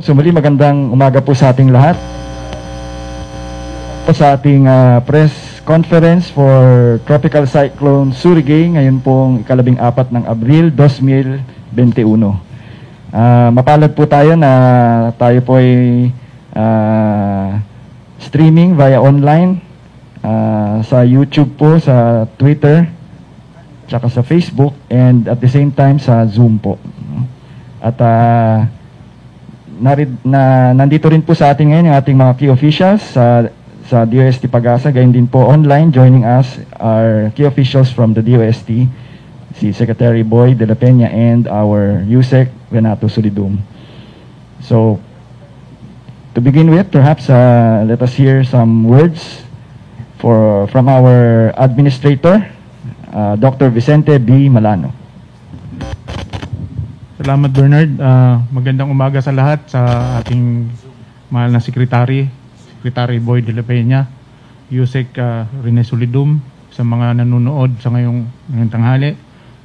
So muli magandang umaga po sa ating lahat. Po sa ating press conference for Tropical Cyclone Surigay ngayon pong ika-14 ng Abril 2021. Mapalad po tayo na tayo po ay streaming via online sa YouTube po, sa Twitter, tsaka sa Facebook, and at the same time sa Zoom po. At nandito rin po sa atin ngayon yung ating mga key officials sa DOST Pag-asa, gayon din po online joining us our key officials from the DOST, si Secretary Boy de la Peña and our USEC Renato Solidum. So to begin with, perhaps let us hear some words from our administrator, Dr. Vicente B. Malano. Salamat, Bernard. Magandang umaga sa lahat, sa ating mahal na Secretary Boy de la Peña, Yusek Rene Solidum, sa mga nanonood sa ngayong tanghali,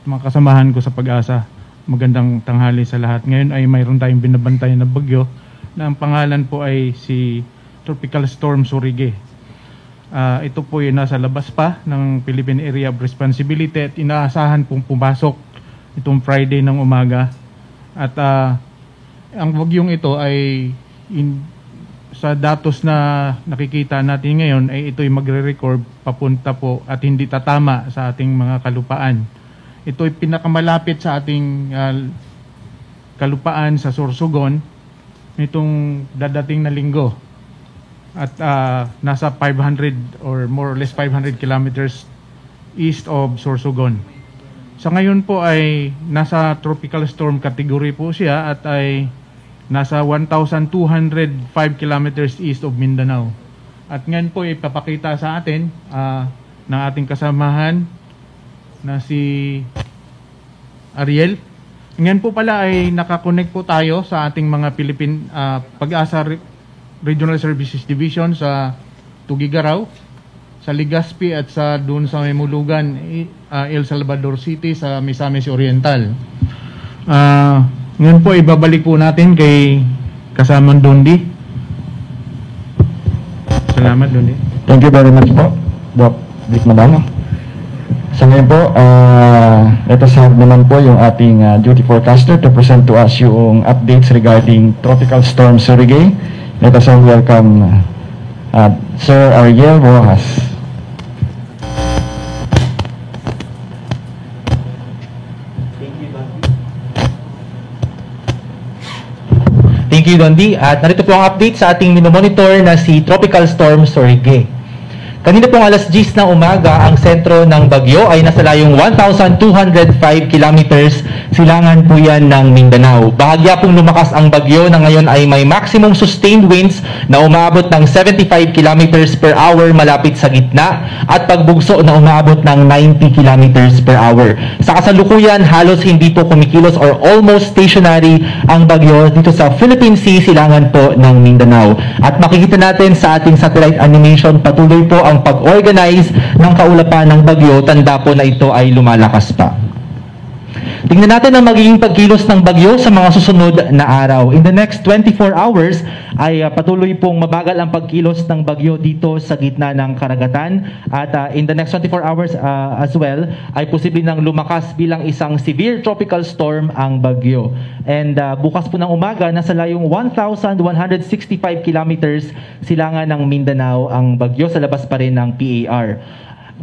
mga kasamahan ko sa Pag-asa. Magandang tanghali sa lahat. Ngayon ay mayroon tayong binabantayan na bagyo na ang pangalan po ay si Tropical Storm Surigay. Ito po ay nasa labas pa ng Philippine Area of Responsibility at inaasahan pong pumasok itong Friday ng umaga. At ang bagyong ito ay sa datos na nakikita natin ngayon ay ito ay magre-record papunta po at hindi tatama sa ating mga kalupaan. Ito ay pinakamalapit sa ating kalupaan sa Sorsogon nitong dadating na linggo. At nasa 500 or more or less 500 kilometers east of Sorsogon. Sa ngayon po ay nasa tropical storm category po siya at ay nasa 1,205 kilometers east of Mindanao. At ngayon po ipapakita sa atin ng ating kasamahan na si Ariel. Ngayon po pala ay nakakonect po tayo sa ating mga Philippine Pag-asa Regional Services Division sa Tugigaraw, sa Legazpi at sa doon sa Memulugan, El Salvador City sa Misamis Oriental. Ngayon po ibabalik po natin kay kasamang Dondi. Salamat, Dondi. Thank you very much po, Doc Vic Malano. So ngayon po, let us have naman po yung ating duty forecaster to present to us yung updates regarding Tropical Storm Surigay. Let us all welcome Sir Ariel Rojas. Thank you, Dondi. At narito po ang update sa ating minomonitor na si Tropical Storm Surigay. Kanina pong alas 10 ng umaga, ang sentro ng bagyo ay nasa layong 1,205 kilometers, silangan po yan ng Mindanao. Bahagya pong lumakas ang bagyo na ngayon ay may maximum sustained winds na umaabot ng 75 kilometers per hour malapit sa gitna at pagbugso na umaabot ng 90 kilometers per hour. Sa kasalukuyan, halos hindi po kumikilos or almost stationary ang bagyo dito sa Philippine Sea, silangan po ng Mindanao. At makikita natin sa ating satellite animation, patuloy po ang pag-organize ng kaulapan ng bagyo, tanda po na ito ay lumalakas pa. Tingnan natin ang magiging pagkilos ng bagyo sa mga susunod na araw. In the next 24 hours ay patuloy pong mabagal ang pagkilos ng bagyo dito sa gitna ng karagatan. At in the next 24 hours as well ay posible nang lumakas bilang isang severe tropical storm ang bagyo. And bukas po ng umaga, nasa layong 1,165 kilometers silangan ng Mindanao ang bagyo, sa labas pa rin ng PAR.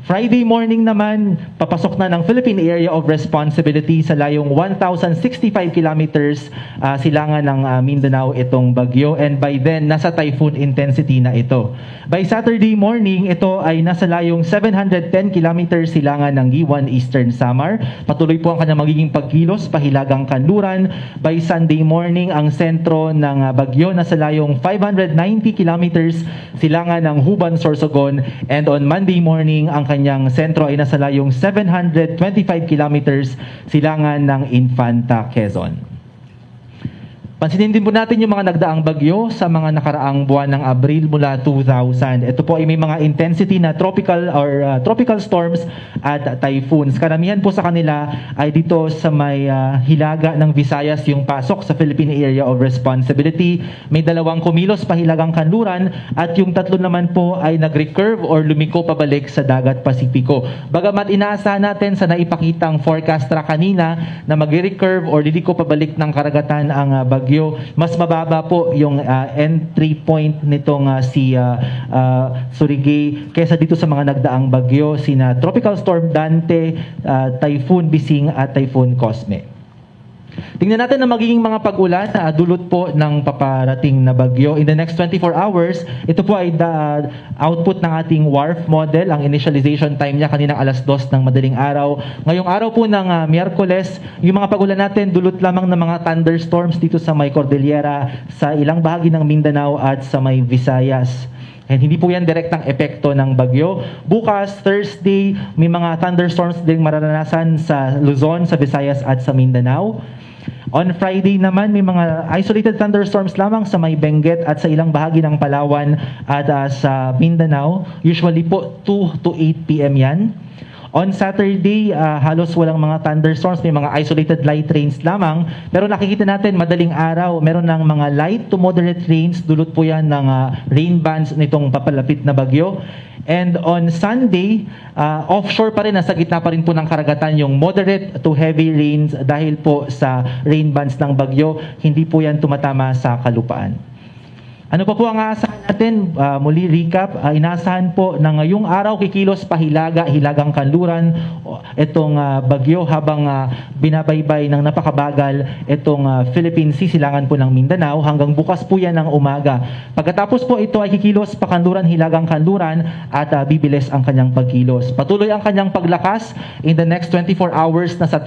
Friday morning naman, papasok na ng Philippine Area of Responsibility sa layong 1,065 kilometers silangan ng Mindanao itong bagyo, and by then, nasa typhoon intensity na ito. By Saturday morning, ito ay nasa layong 710 kilometers silangan ng Giwan, Eastern Samar. Patuloy po ang kanyang magiging pagkilos, pahilagang kanluran. By Sunday morning, ang sentro ng bagyo nasa layong 590 kilometers silangan ng Huban, Sorsogon, and on Monday morning, ang kanyang sentro ay nasa layong 725 kilometers silangan ng Infanta, Quezon. Pansinin din po natin yung mga nagdaang bagyo sa mga nakaraang buwan ng Abril mula 2000. Ito po ay may mga intensity na tropical or tropical storms at typhoons. Karamihan po sa kanila ay dito sa may hilaga ng Visayas yung pasok sa Philippine Area of Responsibility. May 2 kumilos pa hilagang kanluran at yung 3 naman po ay nag-recurve or lumiko pabalik sa dagat Pasipiko. Bagamat inaasahan natin sa naipakitang forecast track kanina na mag-recurve or liliko pabalik ng karagatan ang bagyo, mas mababa po yung entry point nitong si Surigay kaysa dito sa mga nagdaang bagyo, sina Tropical Storm Dante, Typhoon Bising at Typhoon Cosme. Tingnan natin ang magiging mga pag-ulan na dulot po ng paparating na bagyo. In the next 24 hours, ito po ay output ng ating WRF model. Ang initialization time niya kaninang alas 2 ng madaling araw. Ngayong araw po ng Miyerkules, yung mga pag-ulan natin dulot lamang ng mga thunderstorms dito sa may Cordillera, sa ilang bahagi ng Mindanao at sa may Visayas. And hindi po yan direktang epekto ng bagyo. Bukas, Thursday, may mga thunderstorms ding mararanasan sa Luzon, sa Visayas at sa Mindanao. On Friday naman, may mga isolated thunderstorms lamang sa may Benguet at sa ilang bahagi ng Palawan at sa Mindanao. Usually po 2 to 8 p.m. yan. On Saturday, halos walang mga thunderstorms, may mga isolated light rains lamang. Pero nakikita natin, madaling araw, meron ng mga light to moderate rains. Dulot po yan ng rain bands nitong papalapit na bagyo. And on Sunday, offshore pa rin, nasa gitna pa rin po ng karagatan yung moderate to heavy rains dahil po sa rain bands ng bagyo, hindi po yan tumatama sa kalupaan. Ano pa po ang aasahan natin? Muli recap, inaasahan po na ngayong araw kikilos pa hilagang kanluran itong bagyo habang binabaybay ng napakabagal itong Philippine Sea, silangan po ng Mindanao hanggang bukas po yan ng umaga. Pagkatapos po ito ay kikilos pa kanluran, hilagang kanluran at bibilis ang kanyang pagkilos. Patuloy ang kanyang paglakas in the next 24 hours na sa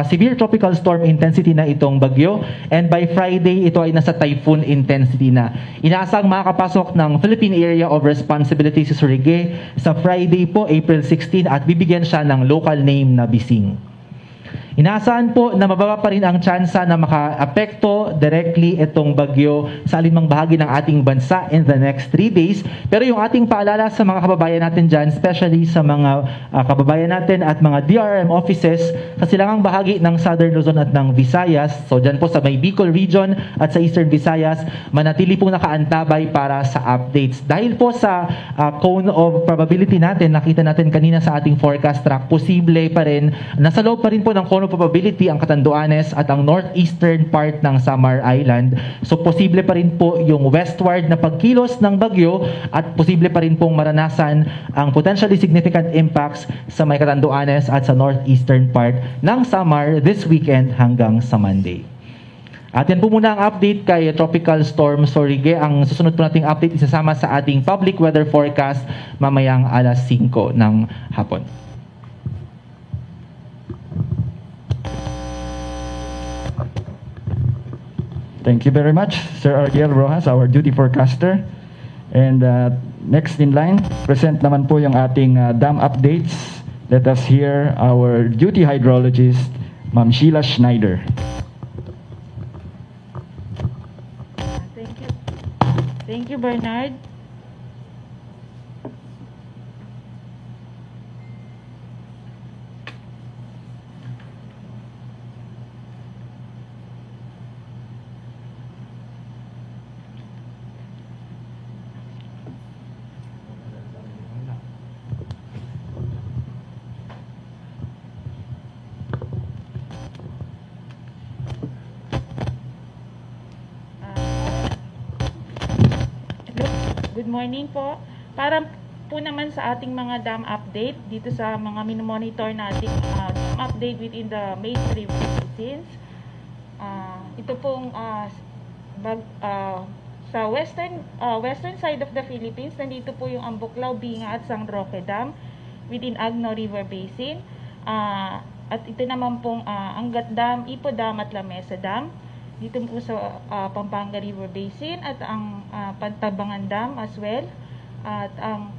severe tropical storm intensity na itong bagyo, and by Friday ito ay nasa typhoon intensity na. Inaasang makakapasok ng Philippine Area of Responsibility si Surigay sa Friday po, April 16, at bibigyan siya ng local name na Bising. Inaasahan po na mababa pa rin ang tsansa na maka-apekto directly itong bagyo sa alinmang bahagi ng ating bansa in the next 3 days. Pero yung ating paalala sa mga kababayan natin dyan, especially sa mga kababayan natin at mga DRM offices sa silangang bahagi ng Southern Luzon at ng Visayas, so dyan po sa may Bicol region at sa Eastern Visayas, manatili pong nakaantabay para sa updates. Dahil po sa cone of probability natin, nakita natin kanina sa ating forecast track, posible pa rin, nasa loob pa rin po ng cone of probability ang Catanduanes at ang northeastern part ng Samar Island. So posible pa rin po yung westward na pagkilos ng bagyo at posible pa rin pong maranasan ang potentially significant impacts sa may Catanduanes at sa northeastern part ng Samar this weekend hanggang sa Monday. At yan po muna ang update kay Tropical Storm Surigay. Ang susunod po nating update isasama sa ating public weather forecast mamayang alas 5 ng hapon. Thank you very much, Sir Ariel Rojas, our duty forecaster. And next in line, present naman po yung ating dam updates. Let us hear our duty hydrologist, Ma'am Sheila Schneider. Thank you. Thank you, Bernard. Good morning po. Para po naman sa ating mga dam update dito sa mga minomonitor nating dam update within the major river basins. Ito pong sa western side of the Philippines, nandito po yung Ambuklaw, Binga at San Roque Dam within Agno River Basin. At ito naman pong Angat Dam, Ipo Dam at Lamesa Dam dito po sa Pampanga River Basin, at ang Pantabangan Dam as well, at ang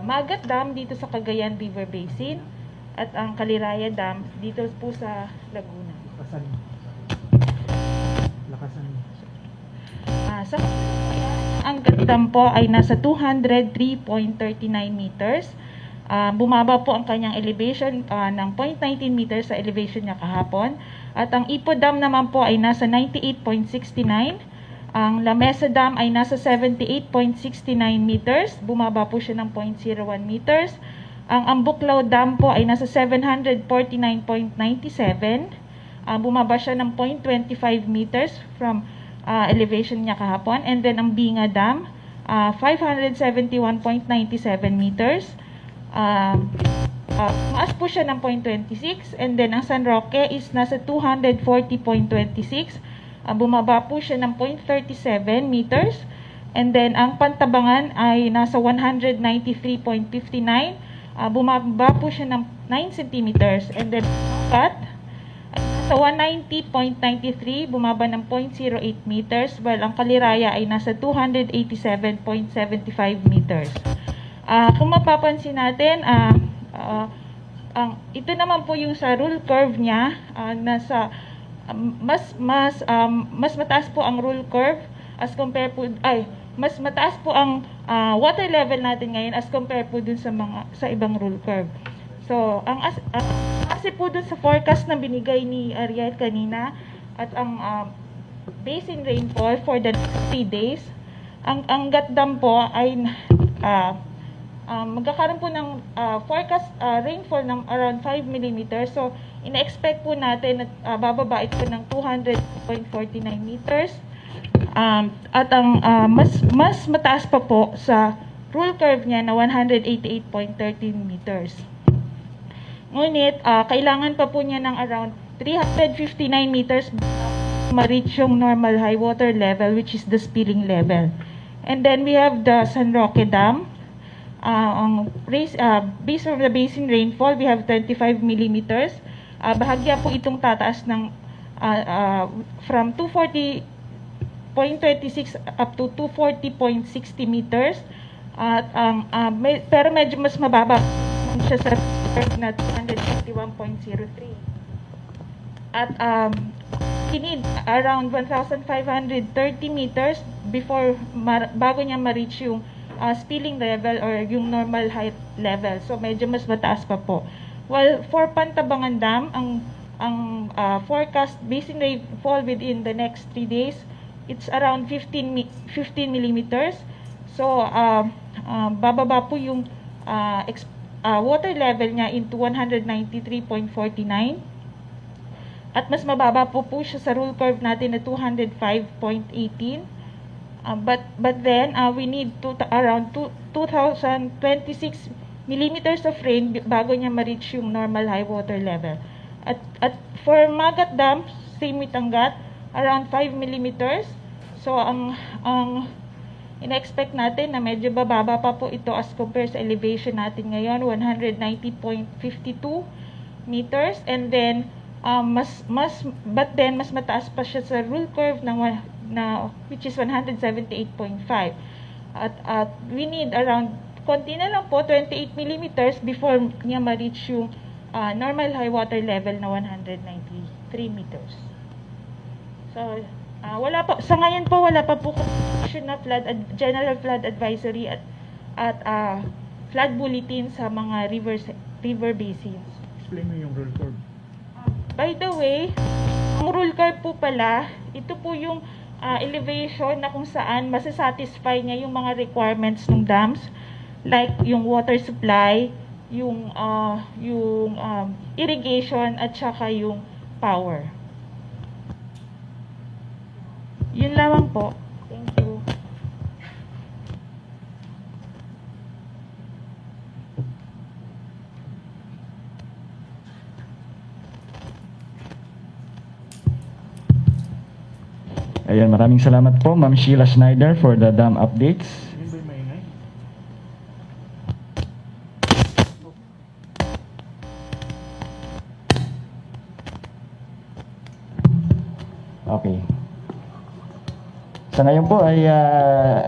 Magat Dam dito sa Cagayan River Basin, at ang Kaliraya Dam dito po sa Laguna. Sa ang Dam po ay nasa 203.39 meters. Bumaba po ang kanyang elevation ng 0.19 meters sa elevation niya kahapon. At ang Ipo Dam naman po ay nasa 98.69. Ang La Mesa Dam ay nasa 78.69 meters. Bumaba po siya ng 0.01 meters. Ang Ambuklaw Dam po ay nasa 749.97. Bumaba siya ng 0.25 meters from elevation niya kahapon. And then ang Binga Dam, 571.97 meters. Maas po siya ng 0.26. And then ang San Roque is nasa 240.26. Bumaba po siya ng 0.37 meters. And then ang Pantabangan ay nasa 193.59. Bumaba po siya ng 9 centimeters. And then Kat sa 190.93, bumaba ng 0.08 meters, while ang Kaliraya ay nasa 287.75 meters. Kung mapapansin natin, ito naman po yung sa rule curve niya, nasa mas mataas po ang rule curve as compare po mas mataas po ang water level natin ngayon as compare po dun sa ibang rule curve. So, kasi po dun sa forecast na binigay ni Ariel kanina at ang basin rainfall for the next 3 days, ang Gatdam po ay magkakaroon po ng forecast rainfall ng around 5 mm. So, ina-expect po natin na bababa ito ng 200.49 meters. At ang mas mataas pa po sa rule curve niya na 188.13 meters. Ngunit, kailangan pa po niya ng around 359 meters ma-reach yung normal high water level, which is the spilling level. And then we have the San Roque Dam. Based on the basin rainfall, we have 25 millimeters. Bahagya po itong tataas ng from 240.26 up to 240.60 meters. Pero medyo mas mababa siya sa na 251.03. At need around 1,530 meters bago niya ma-reach yung spilling level or yung normal height level. So medyo mas mataas pa po. While for Pantabangan Dam, ang forecast basin rainfall within the next 3 days, it's around 15 millimeters. So bababa po yung water level niya into 193.49. At mas mababa po siya sa rule curve natin na 205.18. But then we need around 2,026 millimeters of rain bago niya ma-reach yung normal high water level. At for Magat Dam, same with Angat, around 5 millimeters. So ang ina-expect natin na medyo bababa pa po ito as compared sa elevation natin ngayon, 190.52 meters. And then mas mataas pa siya sa rule curve which is 178.5. At we need around konti na lang po 28 millimeters before niya ma-reach yung normal high water level na 193 meters. So wala pa sa ngayon po, wala pa po na general flood advisory at flood bulletin sa mga river basins. Explain mo yung rule curve. By the way, ang rule curve po pala, ito po yung elevation na kung saan masasatisfy niya yung mga requirements ng dams, like yung water supply, yung irrigation at saka yung power. Yun lamang po. Thank you. Ayan, maraming salamat po, Ma'am Sheila Schneider, for the dam updates. Okay. Sa ngayon po ay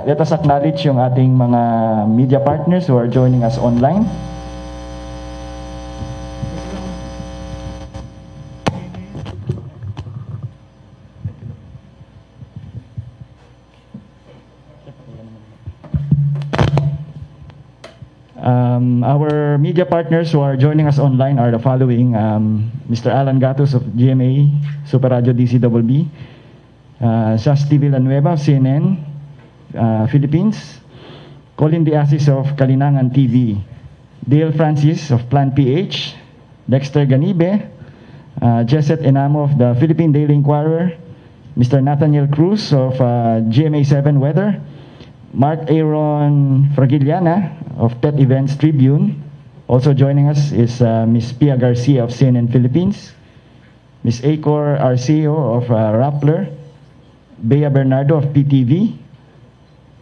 let us acknowledge yung ating mga media partners who are joining us online. Our media partners who are joining us online are the following: Mr. Alan Gatos of GMA Super Radio DCWB, Shasti Villanueva of CNN Philippines, Colin Diasis of Kalinangan TV, Dale Francis of Plan PH, Dexter Ganibe, Jesset Enamo of the Philippine Daily Inquirer, Mr. Nathaniel Cruz of GMA7 Weather, Mark Aaron Fragiliana of TET Events Tribune. Also joining us is Ms. Pia Garcia of CNN Philippines, Ms. Acor Arceo of Rappler, Bea Bernardo of PTV,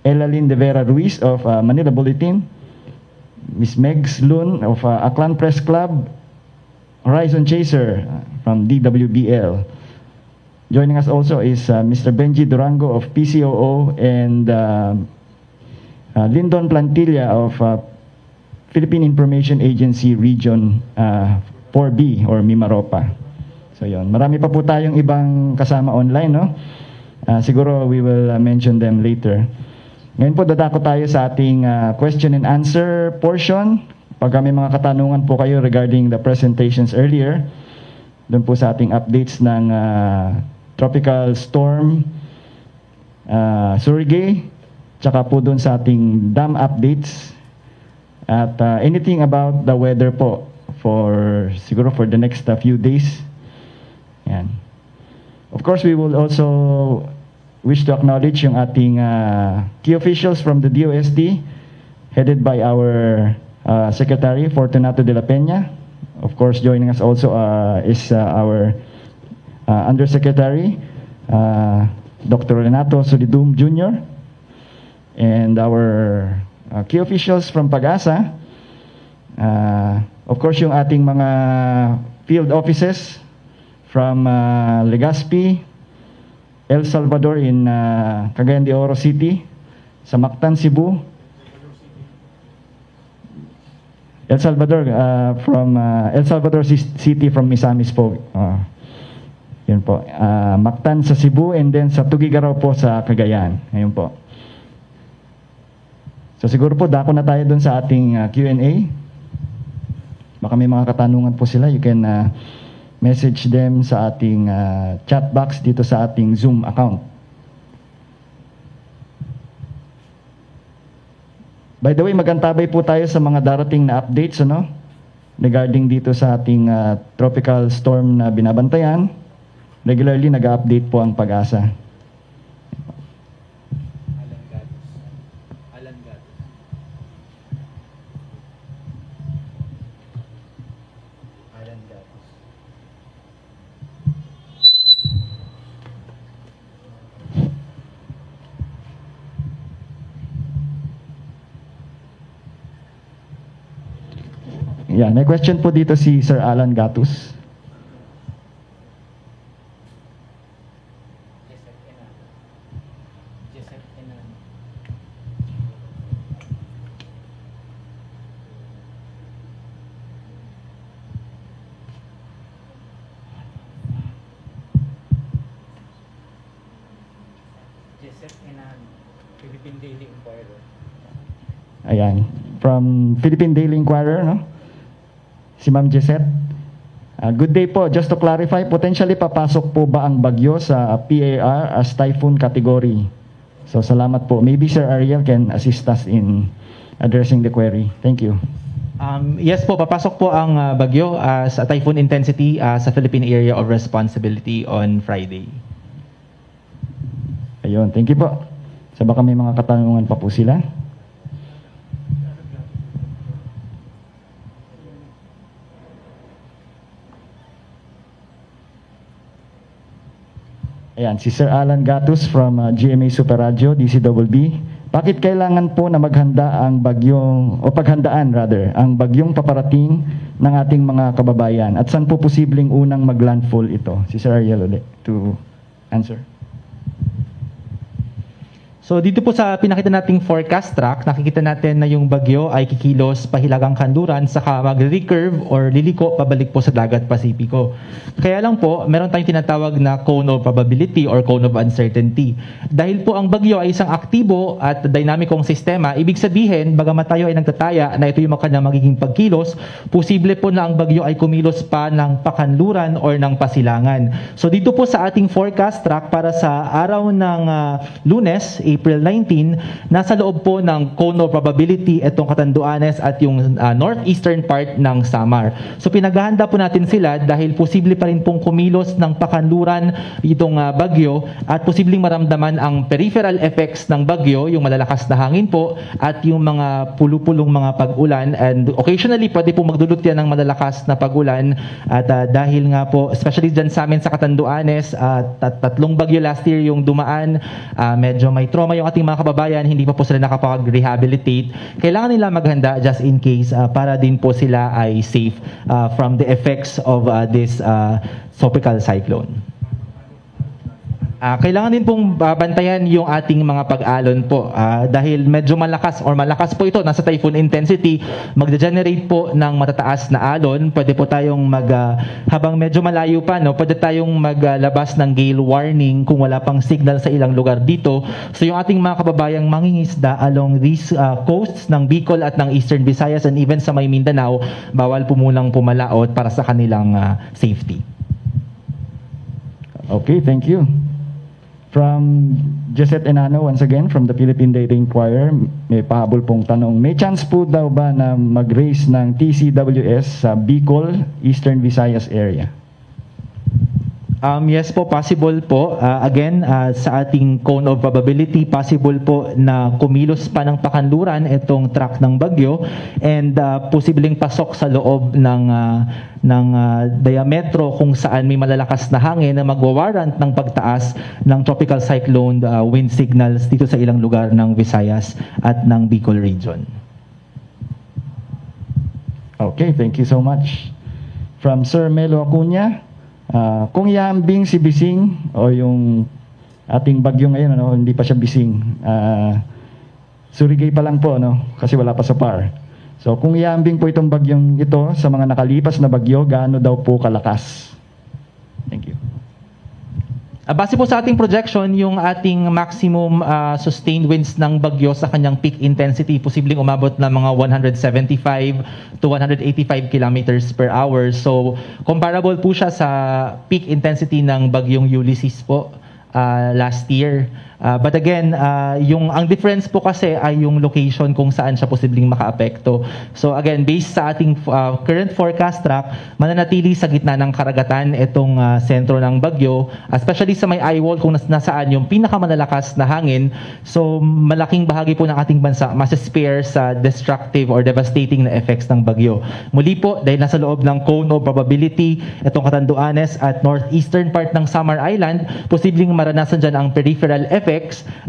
Elalyn De Vera Ruiz of Manila Bulletin, Ms. Megs Lun of Aklan Press Club, Horizon Chaser from DWBL. Joining us also is Mr. Benji Durango of PCOO and Lyndon Plantilla of Philippine Information Agency Region 4B or Mimaropa. So yon, marami pa po tayong ibang kasama online, no? Siguro we will mention them later. Ngayon po dadako tayo sa ating question and answer portion. Pag may mga katanungan po kayo regarding the presentations earlier, doon po sa ating updates ng Tropical Storm Surigay, tsaka po doon sa ating dam updates, at anything about the weather po siguro for the next few days. Yan. Of course, we will also wish to acknowledge yung ating key officials from the DOST, headed by our Secretary Fortunato de la Peña. Of course, joining us also is our Undersecretary Dr. Renato Solidum Jr. and our key officials from Pag-asa. Of course, yung ating mga field offices from Legazpi, El Salvador in Cagayan de Oro City, sa Mactan, Cebu, El Salvador from El Salvador City from Misamis po. Yun po. Mactan sa Cebu and then sa Tugigaraw po sa Cagayan. Ayun po. So siguro po dako na tayo dun sa ating Q&A. Baka may mga katanungan po sila. You can message them sa ating chat box dito sa ating Zoom account. By the way, magantabay po tayo sa mga darating na updates, ano? Regarding dito sa ating tropical storm na binabantayan. Regularly nag-update po ang Pag-asa. Yeah, may question po dito si Sir Alan Gatus. Philippine Daily Inquirer. Ayan, from Philippine Daily Inquirer, no? Si Ma'am Jesset. Good day po. Just to clarify, potentially papasok po ba ang bagyo sa PAR as typhoon category? So salamat po. Maybe Sir Ariel can assist us in addressing the query. Thank you. Yes po, papasok po ang bagyo sa typhoon intensity sa Philippine Area of Responsibility on Friday. Ayun, thank you po. So baka may mga katanungan pa po sila. Ayan, si Sir Alan Gatus from GMA Super Radio, DCWB. Bakit kailangan po na maghanda ang bagyong, o paghandaan rather, ang bagyong paparating ng ating mga kababayan? At saan po posibleng unang maglandfall ito? Si Sir Ariel ulit to answer. So dito po sa pinakita nating forecast track, nakikita natin na yung bagyo ay kikilos pahilagang kanluran saka magre-recurve or liliko pabalik po sa dagat Pasipiko. Kaya lang po, meron tayong tinatawag na cone of probability or cone of uncertainty. Dahil po ang bagyo ay isang aktibo at dinamikong sistema, ibig sabihin, bagamat tayo ay nagtataya na ito yung kanyang magiging pagkilos, posible po na ang bagyo ay kumilos pa ng pakanluran or ng pasilangan. So dito po sa ating forecast track para sa araw ng Lunes, April 19, nasa loob po ng cone of probability itong Catanduanes at yung northeastern part ng Samar. So pinaghahanda po natin sila dahil posible pa rin pong kumilos ng pakanluran itong bagyo at posibleng maramdaman ang peripheral effects ng bagyo, yung malalakas na hangin po at yung mga pulupulong mga pag-ulan, and occasionally pwede po magdulot yan ng malalakas na pag-ulan at dahil nga po, especially dyan sa amin sa Catanduanes, tatlong bagyo last year yung dumaan, medyo may trauma yung ating mga kababayan, hindi pa po sila nakapag-rehabilitate. Kailangan nila maghanda just in case para din po sila ay safe from the effects of this tropical cyclone. Kailangan din pong bantayan yung ating mga pag-alon po dahil medyo malakas po ito, nasa typhoon intensity, magde-generate po ng matataas na alon. Pwede po tayong habang medyo malayo pa, no, pwede tayong maglabas ng gale warning kung wala pang signal sa ilang lugar dito. So yung ating mga kababayang mangingisda along these coasts ng Bicol at ng Eastern Visayas and even sa may Mindanao, bawal po munang pumalaot para sa kanilang safety. Okay, thank you. From Jesset Enano, once again, from the Philippine Daily Inquirer, may pahabol pong tanong, may chance po daw ba na mag-raise ng TCWS sa Bicol, Eastern Visayas area? Yes po, possible po. Again, sa ating cone of probability, possible po na kumilos pa ng pakanluran itong track ng bagyo and posibleng pasok sa loob ng diametro kung saan may malalakas na hangin na magwawarrant ng pagtaas ng tropical cyclone wind signals dito sa ilang lugar ng Visayas at ng Bicol region. Okay, thank you so much. From Sir Melo Acuña, kung iambing si Bising o yung ating bagyo ngayon, hindi pa siya Bising, surigay pa lang po, kasi wala pa sa PAR. So kung iambing po itong bagyong ito sa mga nakalipas na bagyo, gaano daw po kalakas? Thank you. Base po sa ating projection, yung ating maximum sustained winds ng bagyo sa kanyang peak intensity, posibleng umabot na mga 175 to 185 kilometers per hour. So, comparable po siya sa peak intensity ng bagyong Ulysses po last year. But again, ang difference po kasi ay yung location kung saan siya posibleng makaapekto. So again, based sa ating current forecast track, mananatili sa gitna ng karagatan itong sentro ng bagyo, especially sa may eye wall kung nasaan yung pinakamalalakas na hangin. So malaking bahagi po ng ating bansa masispare sa destructive or devastating na effects ng bagyo. Muli po, dahil nasa loob ng cone of probability, itong Catanduanes at northeastern part ng Samar Island, posibleng maranasan dyan ang peripheral effects,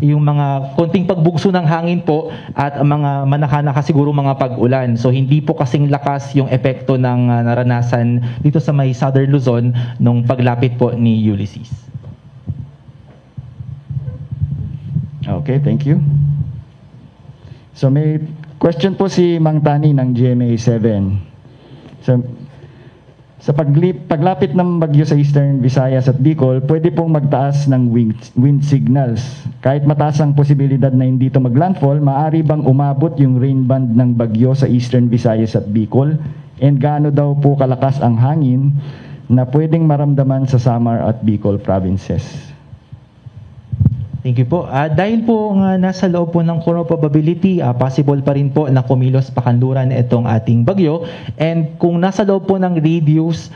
yung mga konting pagbugso ng hangin po at mga manaka-naka siguro mga pag-ulan. So hindi po kasing lakas yung epekto ng naranasan dito sa may Southern Luzon nung paglapit po ni Ulysses. Okay, thank you. So may question po si Mang Tani ng GMA 7. Sa paglapit ng bagyo sa Eastern Visayas at Bicol, pwede pong magtaas ng wind signals. Kahit mataas ang posibilidad na hindi ito maglandfall, maaari bang umabot yung rain band ng bagyo sa Eastern Visayas at Bicol? And gaano daw po kalakas ang hangin na pwedeng maramdaman sa Samar at Bicol provinces? Thank you po. Dahil po nasa loob po ng cone of probability, possible pa rin po na kumilos pakanluran itong ating bagyo. And kung nasa loob po ng radius,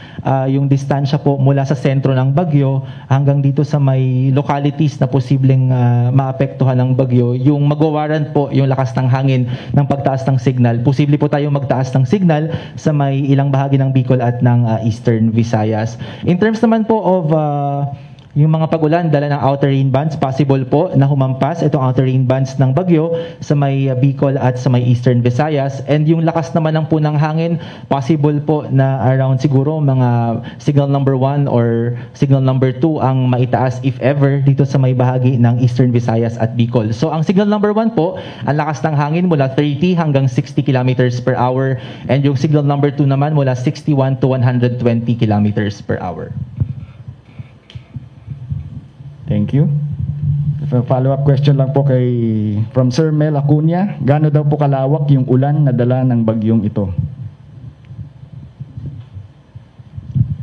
yung distansya po mula sa sentro ng bagyo hanggang dito sa may localities na posibleng maapektuhan ng bagyo, yung magwawarrant po yung lakas ng hangin ng pagtaas ng signal. Posible po tayo magtaas ng signal sa may ilang bahagi ng Bicol at ng Eastern Visayas. In terms naman po of Yung mga pag-ulan dala ng outer rain bands, possible po na humampas itong outer rain bands ng bagyo sa may Bicol at sa may Eastern Visayas. And yung lakas naman ng punang hangin, possible po na around siguro mga signal number 1 or signal number 2 ang maitaas if ever dito sa may bahagi ng Eastern Visayas at Bicol. So ang signal number 1 po, ang lakas ng hangin mula 30 hanggang 60 kilometers per hour. And yung signal number 2 naman mula 61 to 120 kilometers per hour. Thank you. Follow-up question lang po from Sir Mel Acuña. Gaano daw po kalawak yung ulan na dala ng bagyong ito?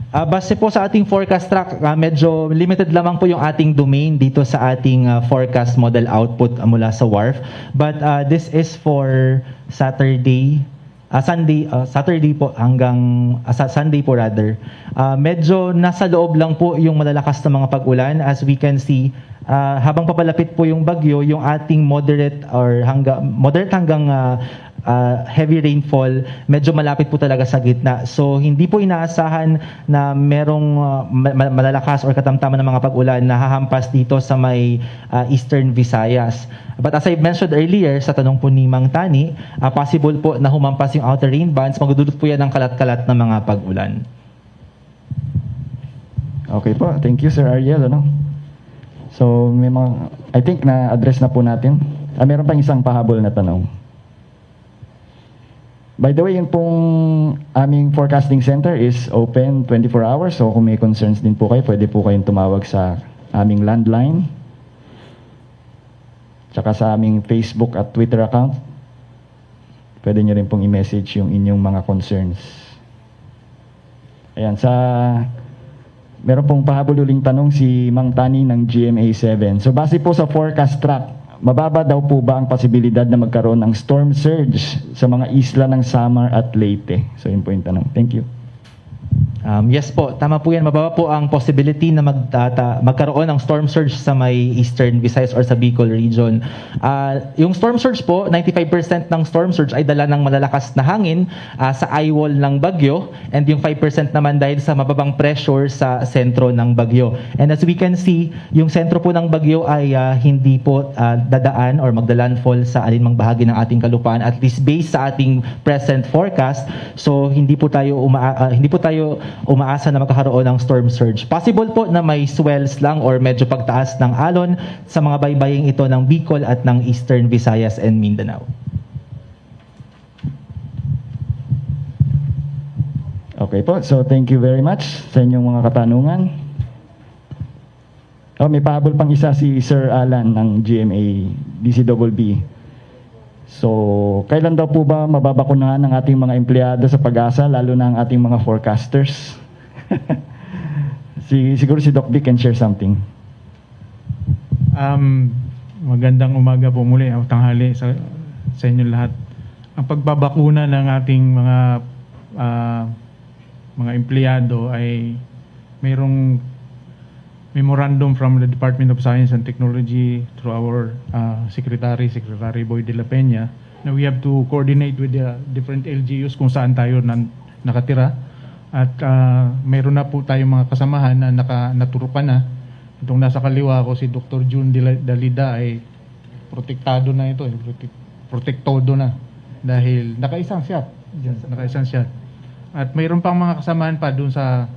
Base po sa ating forecast track, medyo limited lamang po yung ating domain dito sa ating forecast model output mula sa WRF. But this is for Saturday po hanggang Sunday po rather. Medyo nasa loob lang po yung malalakas na mga pag-ulan. As we can see, habang papalapit po yung bagyo, yung ating moderate hanggang heavy rainfall, medyo malapit po talaga sa gitna. So hindi po inaasahan na merong malalakas or katamtaman ng mga pag-ulan na hahampas dito sa may Eastern Visayas. But as I mentioned earlier, sa tanong po ni Mang Tani, possible po na humampas yung outer rain bands, magdudulot po yan ng kalat-kalat na mga pag-ulan. Okay po. Thank you, Sir Ariel. So, I think na-address na po natin. Meron pang isang pahabol na tanong. By the way, yung pong aming forecasting center is open 24 hours. So, kung may concerns din po kayo, pwede po kayong tumawag sa aming landline. Tsaka sa aming Facebook at Twitter account. Pwede nyo rin pong i-message yung inyong mga concerns. Ayan, meron pong pahabol uling tanong si Mang Tani ng GMA7. So base po sa forecast track, mababa daw po ba ang posibilidad na magkaroon ng storm surge sa mga isla ng Samar at Leyte? So yun po yung tanong. Thank you. Yes po, tama po yan. Mababa po ang possibility na magkaroon ng storm surge sa may Eastern Visayas or sa Bicol region. Yung storm surge po, 95% ng storm surge ay dala ng malalakas na hangin sa eyewall ng bagyo, and yung 5% naman dahil sa mababang pressure sa sentro ng bagyo. And as we can see, yung sentro po ng bagyo ay hindi po dadaan or magdalandfall sa alinmang bahagi ng ating kalupaan, at least based sa ating present forecast. So hindi po tayo umaasa na magkakaroon ng storm surge. Possible po na may swells lang or medyo pagtaas ng alon sa mga baybaying ito ng Bicol at ng Eastern Visayas and Mindanao. Okay po. So thank you very much sa inyong mga katanungan. May pahabol pang isa si Sir Alan ng GMA DCBB. So, kailan daw po ba mababakunahan ng ating mga empleyado sa Pag-asa, lalo na ang ating mga forecasters? Siguro si Doc Vic can share something. Magandang umaga po muli, o tanghali sa inyo lahat. Ang pagbabakuna ng ating mga empleyado ay mayroong memorandum from the Department of Science and Technology through our Secretary Boy de la Peña, na we have to coordinate with the different LGUs kung saan tayo nakatira. At mayroon na po tayong mga kasamahan na naturukan na. Itong nasa kaliwa ko, si Dr. June Dalida, ay protektado na ito, protektado na dahil nakaisang shot. At mayroon pang mga kasamahan pa dun sa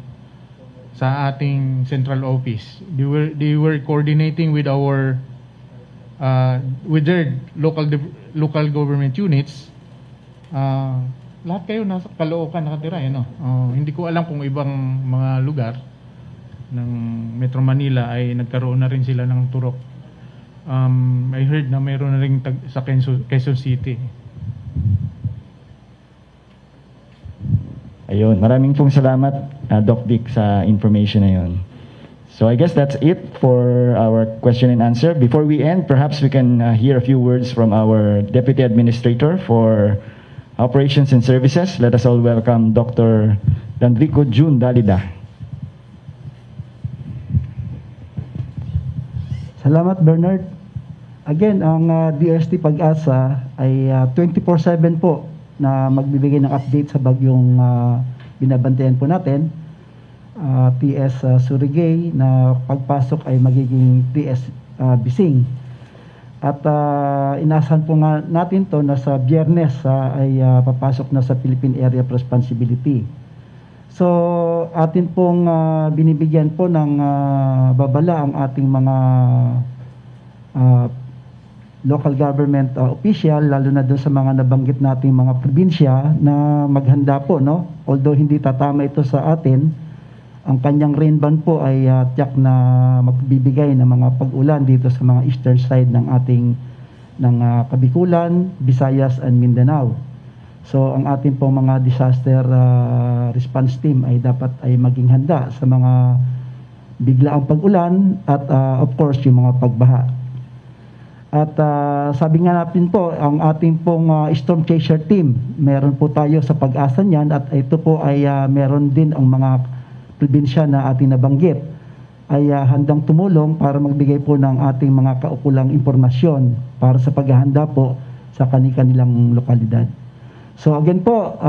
ating central office. They were coordinating with their local government units. Lahat kayo nasa Caloocan nakatira, hindi ko alam kung ibang mga lugar ng Metro Manila ay nagkaroon na rin sila ng turok. I heard na mayroon na rin sa Quezon City. Ayun, maraming pong salamat, Doc Vic, sa information na yun. So I guess that's it for our question and answer. Before we end, perhaps we can hear a few words from our Deputy Administrator for Operations and Services. Let us all welcome Dr. Dandrico June Dalida. Salamat, Bernard. Again, ang DST Pag-asa ay 24/7 po na magbibigay ng update sa bagyong binabantayan po natin. TS Surigay na pagpasok ay magiging TS Bising. At inasahan po nga natin to na sa Biyernes ay papasok na sa Philippine Area of Responsibility. So atin pong binibigyan po ng babala ang ating mga local government official, lalo na doon sa mga nabanggit nating mga probinsya na maghanda po, no? Although hindi tatama ito sa atin, ang kanyang rain ban po ay tiyak na magbibigay ng mga pag-ulan dito sa mga eastern side ng ating Kabikulan, Visayas and Mindanao. So ang ating pong mga disaster response team ay dapat ay maging handa sa mga biglaang pag-ulan at of course yung mga pagbaha. At sabi nga natin po, ang ating pong storm chaser team, meron po tayo sa Pag-asa niyan at ito po ay meron din ang mga probinsya na ating nabanggit ay handang tumulong para magbigay po ng ating mga kaukulang impormasyon para sa paghahanda po sa kanilang lokalidad. So again po,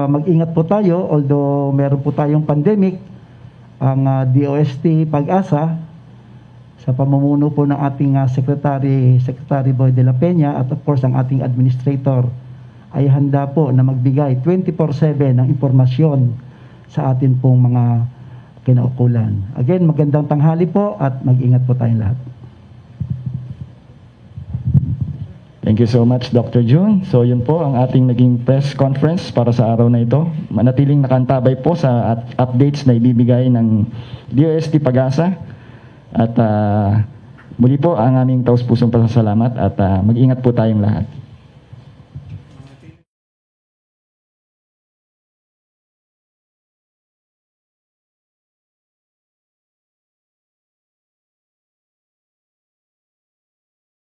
mag-ingat po tayo, although meron po tayong pandemic, ang DOST Pag-asa sa pamumuno po ng ating Secretary Boy de la Peña at of course ang ating administrator ay handa po na magbigay 24/7 ng impormasyon sa atin pong mga kinaukulan. Again, magandang tanghali po at mag-ingat po tayong lahat. Thank you so much, Dr. June. So yun po ang ating naging press conference para sa araw na ito. Manatiling nakantabay po sa updates na ibibigay ng DOST Pag-asa. At muli po ang aming taus-pusong pasasalamat at mag-ingat po tayong lahat.